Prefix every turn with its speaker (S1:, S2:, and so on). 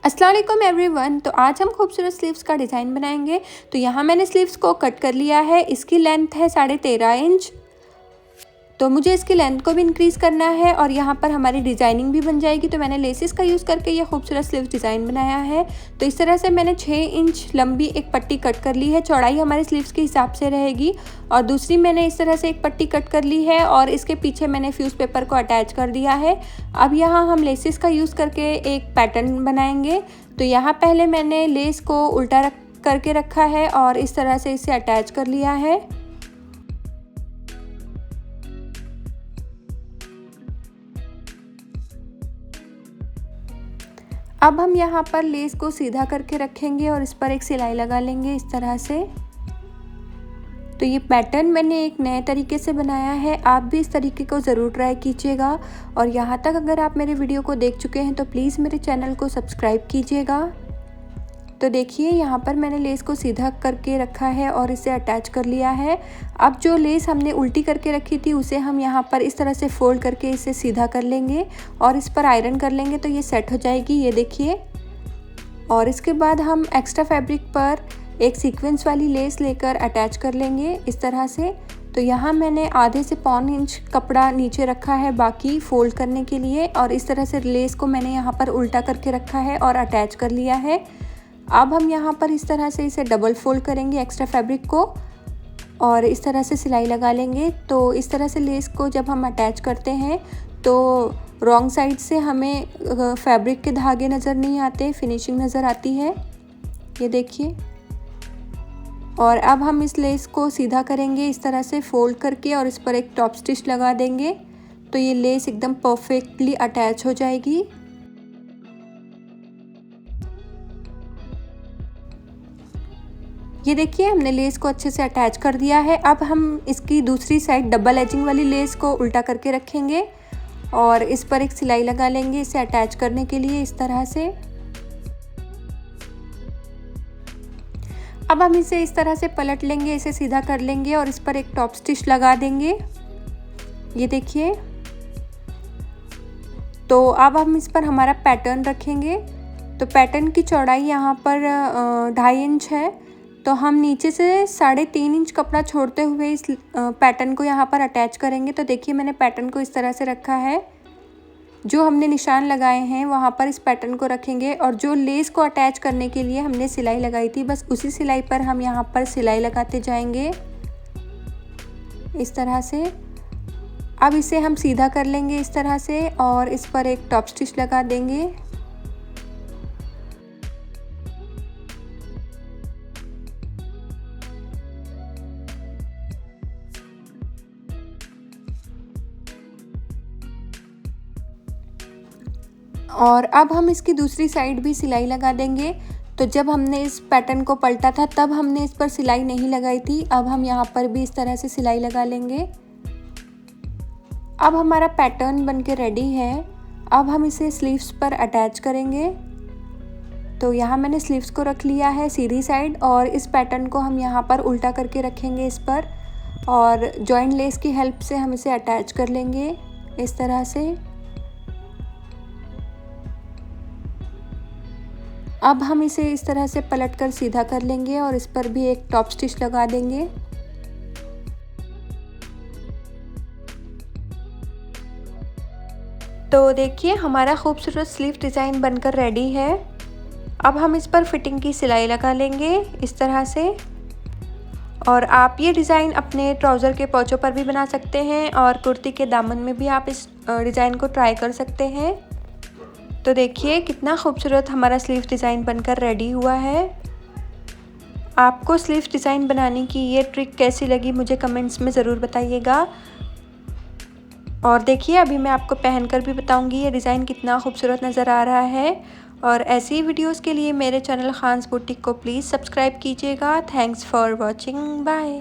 S1: अस्सलाम वालेकुम एवरीवन। तो आज हम खूबसूरत स्लीव्स का डिज़ाइन बनाएंगे। तो यहाँ मैंने स्लीव्स को कट कर लिया है। इसकी लेंथ है 13.5 इंच। तो मुझे इसकी लेंथ को भी इंक्रीज़ करना है और यहाँ पर हमारी डिज़ाइनिंग भी बन जाएगी। तो मैंने लेसेस का यूज़ करके ये खूबसूरत स्लीव्स डिज़ाइन बनाया है। तो इस तरह से मैंने 6 इंच लंबी एक पट्टी कट कर ली है। चौड़ाई हमारे स्लीव्स के हिसाब से रहेगी। और दूसरी मैंने इस तरह से एक पट्टी कट कर ली है और इसके पीछे मैंने फ्यूज़ पेपर को अटैच कर दिया है। अब यहाँ हम लेसेस का यूज़ करके एक पैटर्न बनाएंगे। तो यहाँ पहले मैंने लेस को उल्टा करके रखा है और इस तरह से इसे अटैच कर लिया है। अब हम यहाँ पर लेस को सीधा करके रखेंगे और इस पर एक सिलाई लगा लेंगे इस तरह से। तो ये पैटर्न मैंने एक नए तरीके से बनाया है, आप भी इस तरीके को ज़रूर ट्राई कीजिएगा। और यहाँ तक अगर आप मेरे वीडियो को देख चुके हैं तो प्लीज़ मेरे चैनल को सब्सक्राइब कीजिएगा। तो देखिए यहाँ पर मैंने लेस को सीधा करके रखा है और इसे अटैच कर लिया है। अब जो लेस हमने उल्टी करके रखी थी उसे हम यहाँ पर इस तरह से फोल्ड करके इसे सीधा कर लेंगे और इस पर आयरन कर लेंगे तो ये सेट हो जाएगी, ये देखिए। और इसके बाद हम एक्स्ट्रा फैब्रिक पर एक सीक्वेंस वाली लेस लेकर अटैच कर लेंगे इस तरह से। तो यहाँ मैंने आधे से पौन इंच कपड़ा नीचे रखा है बाकी फोल्ड करने के लिए, और इस तरह से लेस को मैंने यहाँ पर उल्टा करके रखा है और अटैच कर लिया है। अब हम यहाँ पर इस तरह से इसे डबल फोल्ड करेंगे एक्स्ट्रा फैब्रिक को और इस तरह से सिलाई लगा लेंगे। तो इस तरह से लेस को जब हम अटैच करते हैं तो रॉन्ग साइड से हमें फैब्रिक के धागे नज़र नहीं आते, फिनिशिंग नज़र आती है, ये देखिए। और अब हम इस लेस को सीधा करेंगे इस तरह से फोल्ड करके और इस पर एक टॉप स्टिच लगा देंगे तो ये लेस एकदम परफेक्टली अटैच हो जाएगी। ये देखिए हमने लेस को अच्छे से अटैच कर दिया है। अब हम इसकी दूसरी साइड डबल एजिंग वाली लेस को उल्टा करके रखेंगे और इस पर एक सिलाई लगा लेंगे इसे अटैच करने के लिए इस तरह से। अब हम इसे इस तरह से पलट लेंगे, इसे सीधा कर लेंगे और इस पर एक टॉप स्टिच लगा देंगे, ये देखिए। तो अब हम इस पर हमारा पैटर्न रखेंगे। तो पैटर्न की चौड़ाई यहाँ पर 2.5 इंच है। तो हम नीचे से 3.5 इंच कपड़ा छोड़ते हुए इस पैटर्न को यहाँ पर अटैच करेंगे। तो देखिए मैंने पैटर्न को इस तरह से रखा है, जो हमने निशान लगाए हैं वहाँ पर इस पैटर्न को रखेंगे और जो लेस को अटैच करने के लिए हमने सिलाई लगाई थी बस उसी सिलाई पर हम यहाँ पर सिलाई लगाते जाएंगे इस तरह से। अब इसे हम सीधा कर लेंगे इस तरह से और इस पर एक टॉप स्टिच लगा देंगे। और अब हम इसकी दूसरी साइड भी सिलाई लगा देंगे। तो जब हमने इस पैटर्न को पलटा था तब हमने इस पर सिलाई नहीं लगाई थी, अब हम यहाँ पर भी इस तरह से सिलाई लगा लेंगे। अब हमारा पैटर्न बनके रेडी है। अब हम इसे स्लीव्स पर अटैच करेंगे। तो यहाँ मैंने स्लीव्स को रख लिया है सीधी साइड और इस पैटर्न को हम यहाँ पर उल्टा करके रखेंगे इस पर और जॉइंट लेस की हेल्प से हम इसे अटैच कर लेंगे इस तरह से। अब हम इसे इस तरह से पलटकर सीधा कर लेंगे और इस पर भी एक टॉप स्टिच लगा देंगे। तो देखिए हमारा खूबसूरत स्लीव डिज़ाइन बनकर रेडी है। अब हम इस पर फिटिंग की सिलाई लगा लेंगे इस तरह से। और आप ये डिज़ाइन अपने ट्राउज़र के पोंचों पर भी बना सकते हैं और कुर्ती के दामन में भी आप इस डिज़ाइन को ट्राई कर सकते हैं। तो देखिए कितना खूबसूरत हमारा स्लीव डिज़ाइन बनकर रेडी हुआ है। आपको स्लीव डिज़ाइन बनाने की ये ट्रिक कैसी लगी मुझे कमेंट्स में ज़रूर बताइएगा। और देखिए अभी मैं आपको पहनकर भी बताऊंगी ये डिज़ाइन कितना खूबसूरत नज़र आ रहा है। और ऐसी ही वीडियोस के लिए मेरे चैनल खान्स बुटीक को प्लीज़ सब्सक्राइब कीजिएगा। Thanks for watching, bye.